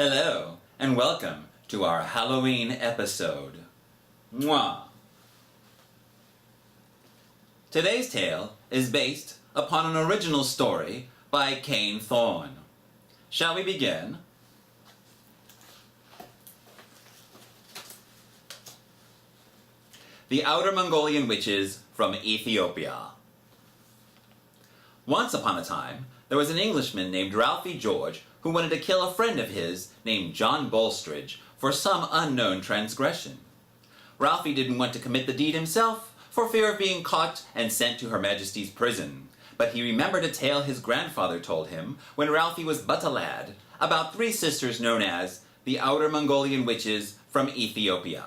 Hello, and welcome to our Halloween episode. Mwah! Today's tale is based upon an original story by Kain Thornn. Shall we begin? The Outer Mongolian Witches from Ethiopia. Once upon a time, there was an Englishman named Ralphie George who wanted to kill a friend of his named John Bolstridge for some unknown transgression. Ralphie didn't want to commit the deed himself for fear of being caught and sent to Her Majesty's prison, but he remembered a tale his grandfather told him when Ralphie was but a lad about three sisters known as the Outer Mongolian Witches from Ethiopia.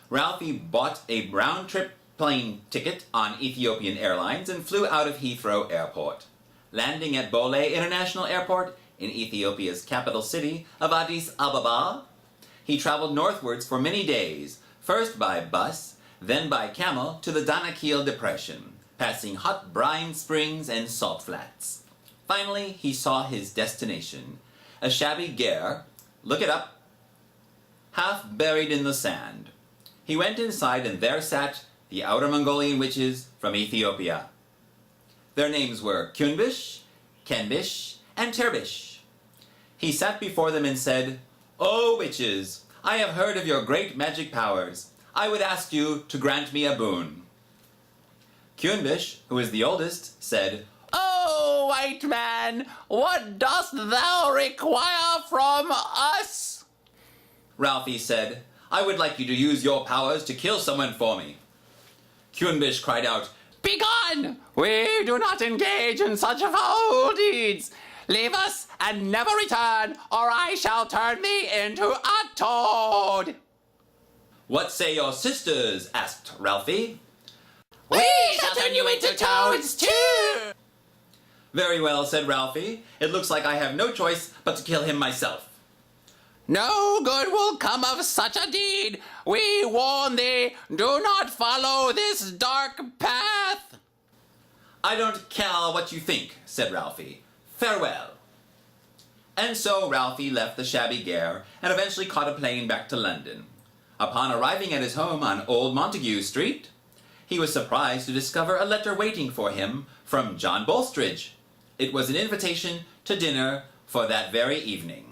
Ralphie bought a round-trip plane ticket on Ethiopian Airlines and flew out of Heathrow Airport. Landing at Bole International Airport in Ethiopia's capital city of Addis Ababa, he traveled northwards for many days, first by bus, then by camel to the Danakil Depression, passing hot brine springs and salt flats. Finally, he saw his destination, a shabby ger, look it up, half buried in the sand. He went inside and there sat the Outer Mongolian Witches from Ethiopia. Their names were Kunbish, Kenbish, and Terbish. He sat before them and said, "O witches, I have heard of your great magic powers. I would ask you to grant me a boon." Kunbish, who was the oldest, said, "O white man, what dost thou require from us?" Ralphie said, "I would like you to use your powers to kill someone for me." Kunbish cried out, "Begone! We do not engage in such foul deeds. Leave us and never return, or I shall turn thee into a toad." "What say your sisters?" asked Ralphie. "We shall turn you into toads too." "Very well," said Ralphie. "It looks like I have no choice but to kill him myself." "No good will come of such a deed. We warn thee, do not follow this dark path." "I don't care what you think," said Ralphie. "Farewell." And so Ralphie left the shabby ger and eventually caught a plane back to London. Upon arriving at his home on Old Montague Street, he was surprised to discover a letter waiting for him from John Bolstridge. It was an invitation to dinner for that very evening.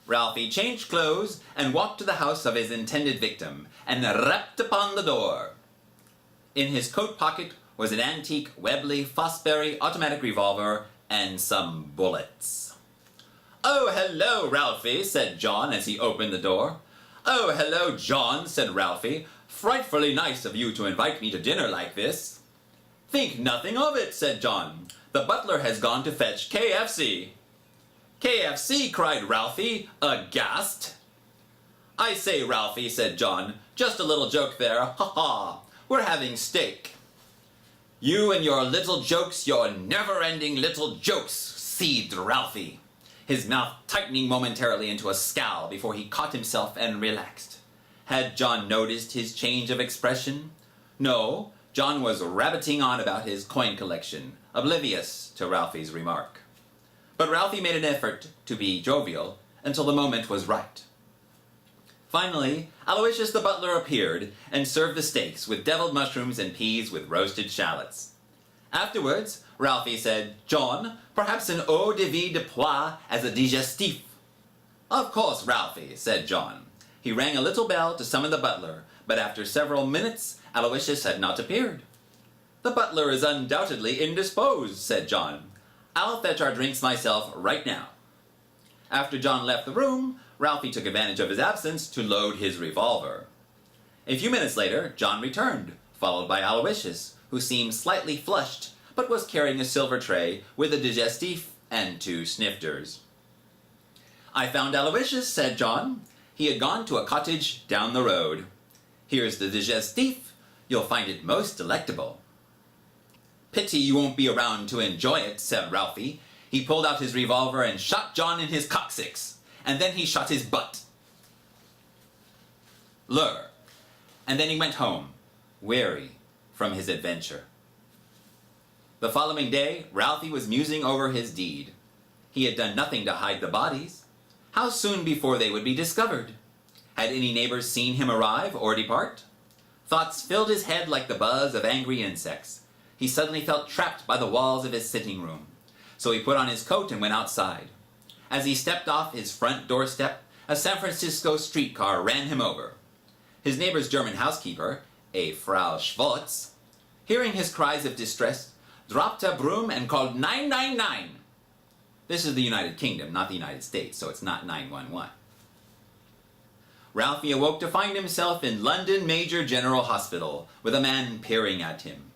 Ralphie changed clothes and walked to the house of his intended victim and rapped upon the door. In his coat pocket was an antique Webley Fosbury automatic revolver and some bullets. "Oh, hello, Ralphie," said John as he opened the door. "Oh, hello, John," said Ralphie. "Frightfully nice of you to invite me to dinner like this." "Think nothing of it," said John. "The butler has gone to fetch KFC." "KFC!" cried Ralphie, aghast. "I say, Ralphie," said John, "just a little joke there, ha-ha. We're having steak." "You and your little jokes, your never-ending little jokes," seethed Ralphie, his mouth tightening momentarily into a scowl before he caught himself and relaxed. Had John noticed his change of expression? No, John was rabbiting on about his coin collection, oblivious to Ralphie's remark. But Ralphie made an effort to be jovial until the moment was right. Finally, Aloysius the butler appeared and served the steaks with deviled mushrooms and peas with roasted shallots. Afterwards, Ralphie said, "John, perhaps an eau de vie de pois as a digestif." "Of course, Ralphie," said John. He rang a little bell to summon the butler, but after several minutes, Aloysius had not appeared. "The butler is undoubtedly indisposed," said John. "I'll fetch our drinks myself right now." After John left the room, Ralphie took advantage of his absence to load his revolver. A few minutes later, John returned, followed by Aloysius, who seemed slightly flushed, but was carrying a silver tray with a digestif and 2 snifters. "I found Aloysius," said John. "He had gone to a cottage down the road. Here's the digestif. You'll find it most delectable." "Pity you won't be around to enjoy it," said Ralphie. He pulled out his revolver and shot John in his coccyx, and then he shot his butt. Lure. And then he went home, weary from his adventure. The following day, Ralphie was musing over his deed. He had done nothing to hide the bodies. How soon before they would be discovered? Had any neighbors seen him arrive or depart? Thoughts filled his head like the buzz of angry insects. He suddenly felt trapped by the walls of his sitting room. So he put on his coat and went outside. As he stepped off his front doorstep, a San Francisco streetcar ran him over. His neighbor's German housekeeper, a Frau Schwartz, hearing his cries of distress, dropped her broom and called 999. This is the United Kingdom, not the United States, so it's not 911. Ralphie awoke to find himself in London Major General Hospital, with a man peering at him.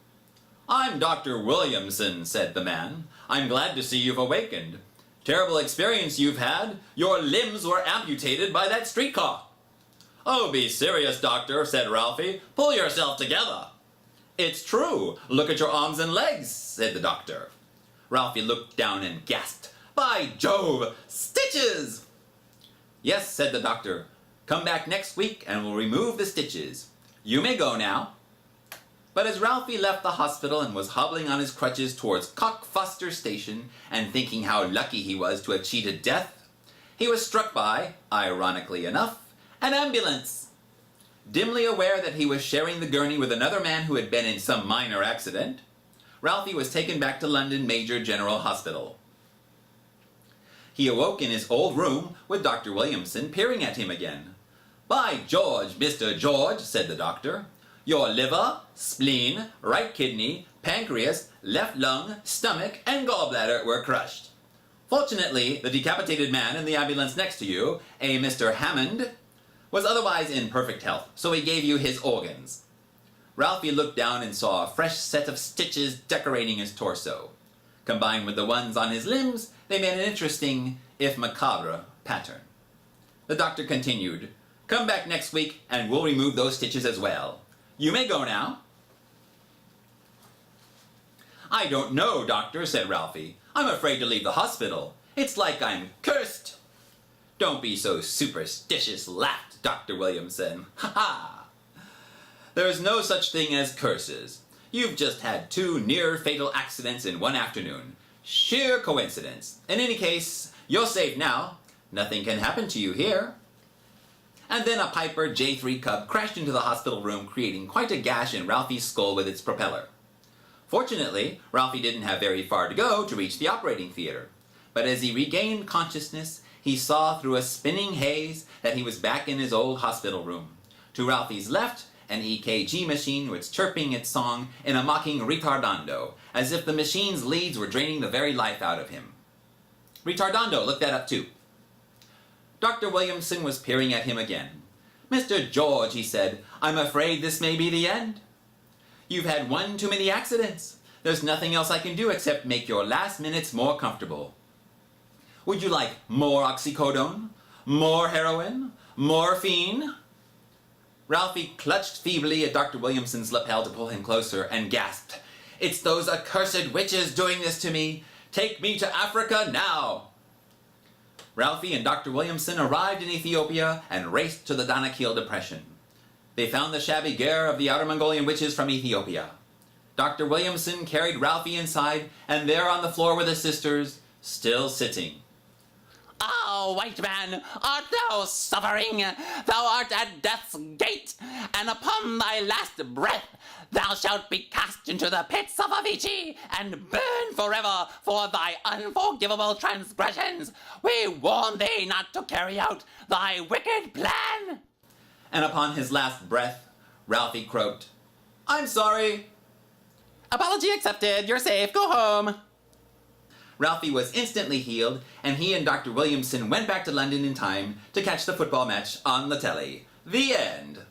"I'm Dr. Williamson," said the man. "I'm glad to see you've awakened. Terrible experience you've had. Your limbs were amputated by that streetcar." "Oh, be serious, doctor," said Ralphie. "Pull yourself together." "It's true. Look at your arms and legs," said the doctor. Ralphie looked down and gasped. "By Jove, stitches!" "Yes," said the doctor. "Come back next week and we'll remove the stitches. You may go now." But as Ralphie left the hospital and was hobbling on his crutches towards Cockfuster Station and thinking how lucky he was to have cheated death, he was struck by, ironically enough, an ambulance. Dimly aware that he was sharing the gurney with another man who had been in some minor accident, Ralphie was taken back to London Major General Hospital. He awoke in his old room with Dr. Williamson peering at him again. "By George, Mr. George," said the doctor, "your liver, spleen, right kidney, pancreas, left lung, stomach, and gallbladder were crushed. Fortunately, the decapitated man in the ambulance next to you, a Mr. Hammond, was otherwise in perfect health, so he gave you his organs." Ralphie looked down and saw a fresh set of stitches decorating his torso. Combined with the ones on his limbs, they made an interesting, if macabre, pattern. The doctor continued, "Come back next week and we'll remove those stitches as well. You may go now." "I don't know, doctor," said Ralphie. "I'm afraid to leave the hospital. It's like I'm cursed." "Don't be so superstitious," laughed Dr. Williamson. "Ha ha! There's no such thing as curses. You've just had 2 near-fatal accidents in one afternoon. Sheer coincidence. In any case, you're safe now. Nothing can happen to you here." And then a Piper J3 Cub crashed into the hospital room, creating quite a gash in Ralphie's skull with its propeller. Fortunately, Ralphie didn't have very far to go to reach the operating theater. But as he regained consciousness, he saw through a spinning haze that he was back in his old hospital room. To Ralphie's left, an EKG machine was chirping its song in a mocking retardando, as if the machine's leads were draining the very life out of him. Retardando, look that up too. Dr. Williamson was peering at him again. "Mr. George," he said, "I'm afraid this may be the end. You've had one too many accidents. There's nothing else I can do except make your last minutes more comfortable. Would you like more oxycodone? More heroin? Morphine?" Ralphie clutched feebly at Dr. Williamson's lapel to pull him closer and gasped, "It's those accursed witches doing this to me. Take me to Africa now." Ralphie and Dr. Williamson arrived in Ethiopia and raced to the Danakil Depression. They found the shabby gear of the outer Mongolian witches from Ethiopia. Dr. Williamson carried Ralphie inside, and there on the floor were the sisters, still sitting. "O white man, art thou suffering? Thou art at death's gate, and upon thy last breath thou shalt be cast into the pits of Avicii and burn forever for thy unforgivable transgressions. We warn thee not to carry out thy wicked plan." And upon his last breath, Ralphie croaked, "I'm sorry." "Apology accepted. You're safe. Go home." Ralphie was instantly healed, and he and Dr. Williamson went back to London in time to catch the football match on the telly. The end.